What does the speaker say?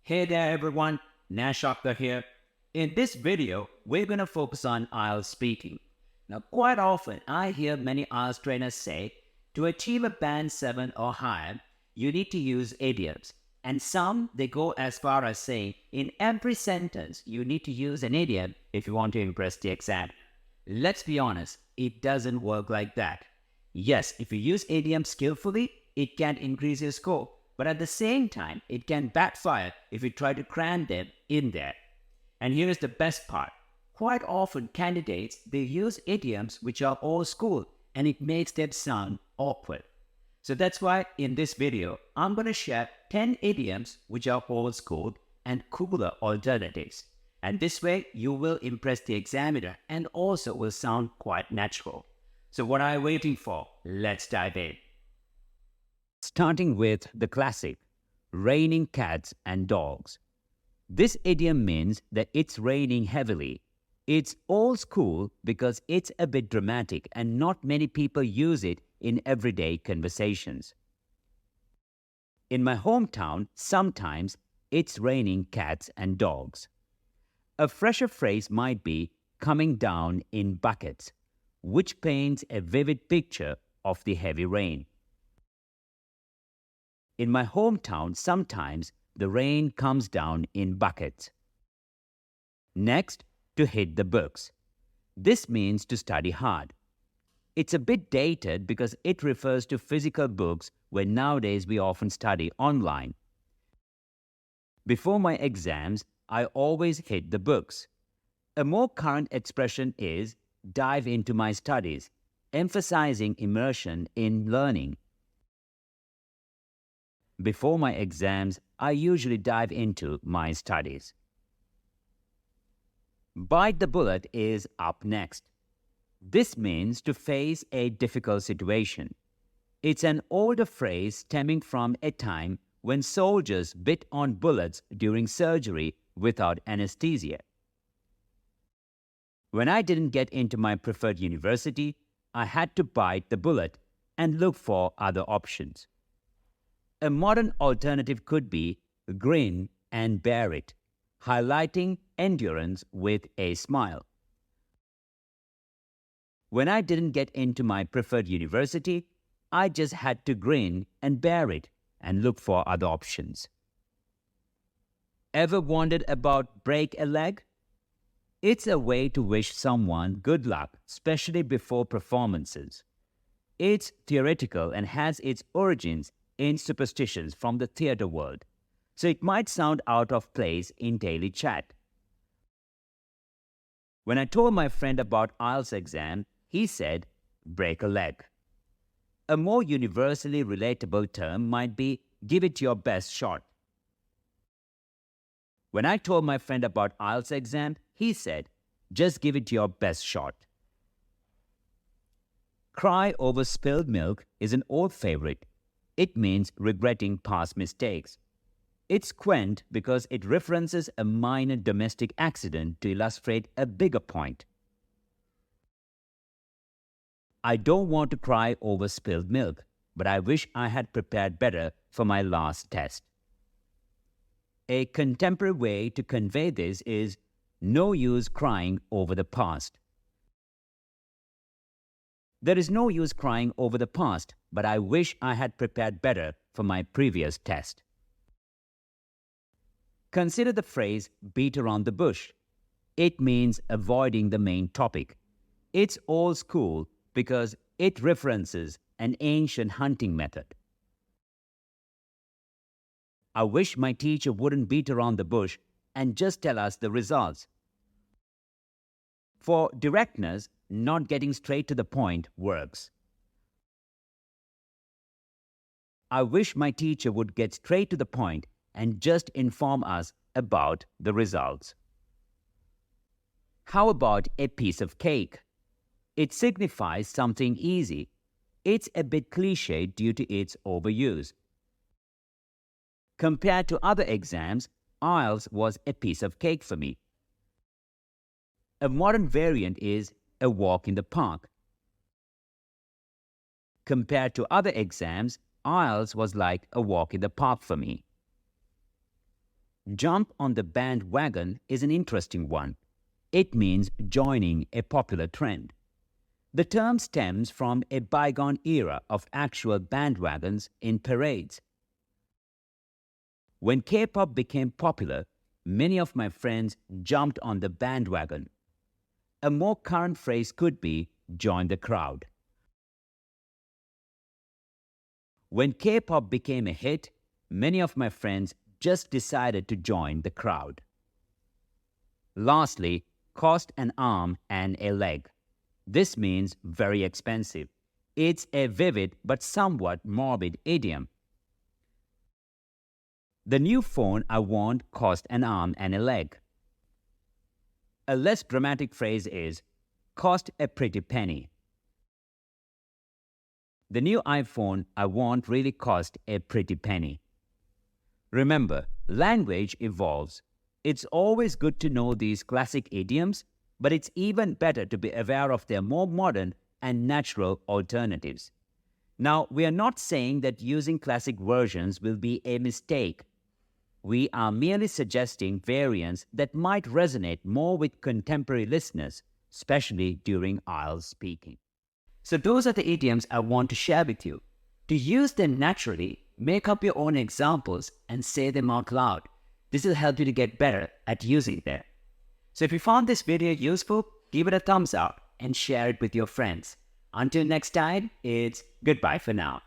Hey there everyone, Nash Octa here. In this video, we're going to focus on IELTS speaking. Now, quite often, I hear many IELTS trainers say, to achieve a band 7 or higher, you need to use idioms. And some, they go as far as saying, in every sentence, you need to use an idiom if you want to impress the exam. Let's be honest, it doesn't work like that. Yes, if you use idioms skillfully, it can increase your score. But at the same time, it can backfire if you try to cram them in there. And here is the best part. Quite often, candidates, they use idioms which are old school, and it makes them sound awkward. So that's why in this video, I'm going to share 10 idioms which are old school and cooler alternatives. And this way, you will impress the examiner and also will sound quite natural. So what are you waiting for? Let's dive in. Starting with the classic, raining cats and dogs. This idiom means that it's raining heavily. It's old school because it's a bit dramatic and not many people use it in everyday conversations. In my hometown, sometimes it's raining cats and dogs. A fresher phrase might be coming down in buckets, which paints a vivid picture of the heavy rain. In my hometown, sometimes the rain comes down in buckets. Next, to hit the books. This means to study hard. It's a bit dated because it refers to physical books where nowadays we often study online. Before my exams, I always hit the books. A more current expression is dive into my studies, emphasizing immersion in learning. Before my exams, I usually dive into my studies. Bite the bullet is up next. This means to face a difficult situation. It's an older phrase stemming from a time when soldiers bit on bullets during surgery without anesthesia. When I didn't get into my preferred university, I had to bite the bullet and look for other options. A modern alternative could be grin and bear it, highlighting endurance with a smile. When I didn't get into my preferred university, I just had to grin and bear it and look for other options. Ever wondered about break a leg? It's a way to wish someone good luck, especially before performances. It's theoretical and has its origins in superstitions from the theatre world, so it might sound out of place in daily chat. When I told my friend about IELTS exam, he said, break a leg. A more universally relatable term might be give it your best shot. When I told my friend about IELTS exam, he said, just give it your best shot. Cry over spilled milk is an old favorite. It means regretting past mistakes. It's quaint because it references a minor domestic accident to illustrate a bigger point. I don't want to cry over spilled milk, but I wish I had prepared better for my last test. A contemporary way to convey this is no use crying over the past. There is no use crying over the past, but I wish I had prepared better for my previous test. Consider the phrase beat around the bush. It means avoiding the main topic. It's old school because it references an ancient hunting method. I wish my teacher wouldn't beat around the bush and just tell us the results. For directness, not getting straight to the point works. I wish my teacher would get straight to the point and just inform us about the results. How about a piece of cake? It signifies something easy. It's a bit cliché due to its overuse. Compared to other exams, IELTS was a piece of cake for me. A modern variant is a walk in the park. Compared to other exams, IELTS was like a walk in the park for me. Jump on the bandwagon is an interesting one. It means joining a popular trend. The term stems from a bygone era of actual bandwagons in parades. When K-pop became popular, many of my friends jumped on the bandwagon. A more current phrase could be join the crowd. When K-pop became a hit, many of my friends just decided to join the crowd. Lastly, cost an arm and a leg. This means very expensive. It's a vivid but somewhat morbid idiom. The new phone I want cost an arm and a leg. A less dramatic phrase is cost a pretty penny. The new iPhone I want really cost a pretty penny. Remember, language evolves. It's always good to know these classic idioms, but it's even better to be aware of their more modern and natural alternatives. Now, we are not saying that using classic versions will be a mistake. We are merely suggesting variants that might resonate more with contemporary listeners, especially during IELTS speaking. So those are the idioms I want to share with you. To use them naturally, make up your own examples and say them out loud. This will help you to get better at using them. So if you found this video useful, give it a thumbs up and share it with your friends. Until next time, it's goodbye for now.